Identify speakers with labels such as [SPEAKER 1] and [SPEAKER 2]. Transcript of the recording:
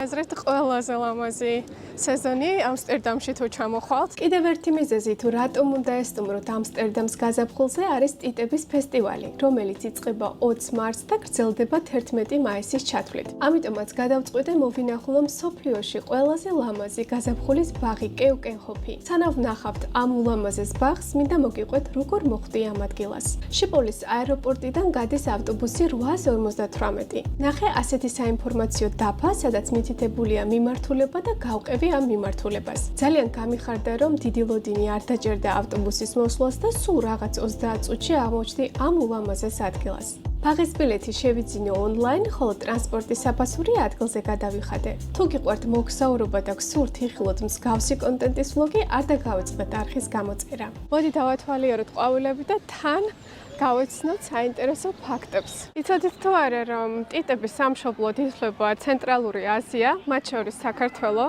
[SPEAKER 1] აზრით ყველაზე ლამაზი სეზონი ამსტერდამში თუ ჩამოხვალთ. კიდევ ერთი მიზეზი თუ რატომ უნდა ესტუმროთ ამსტერდამს გაზაფხულზე არის ტიტების ფესტივალი, რომელიც იწყება 20 მარტს და გრძელდება 11 მაისის ჩათვლით. ამიტომაც გადავწყვიტე მოვინახულო მსოფლიოში ყველაზე ლამაზი გაზაფხულის ბაღი კევკენჰოფი. სანამ ვნახავთ ამ ულამაზეს ბაღს, მინდა მოგიყვეთ როგორ მოხვდი ამ ადგილას. შიპოლის აეროპორტიდან გადის ავტობუსი 8:58. ნახე ასეთი საინფორმაციო დაფა, სადაც მითითებულია მიმართულება და გავყევი ამ მიმართულებას. ძალიან გამიხარდა, რომ დიდი ლოდინი არ დაჭერდა ავტობუსის მოსვლას და სულ რაღაც 30 წუთში აღმოჩნდი ამ ულამაზეს ადგილას. ბაღის ბილეთი შევიძინე ონლაინ, ხოლო ტრანსპორტის საფასური ადგილზე გადავიხადე. თუ გიყვართ მოგზაურობა და გსურთ იხილოთ მსგავსი კონტენტის ვლოგი, არ დაგავიწყდეთ არხის გამოწერა. მოდი დავათვალიეროთ ყვავილები და თან გავეცნოთ საინტერესო ფაქტებს. იცოდით თუ არა, რომ ტიტების სამშობლოდ ითვლება ცენტრალური აზია, მათ შორის საქართველო.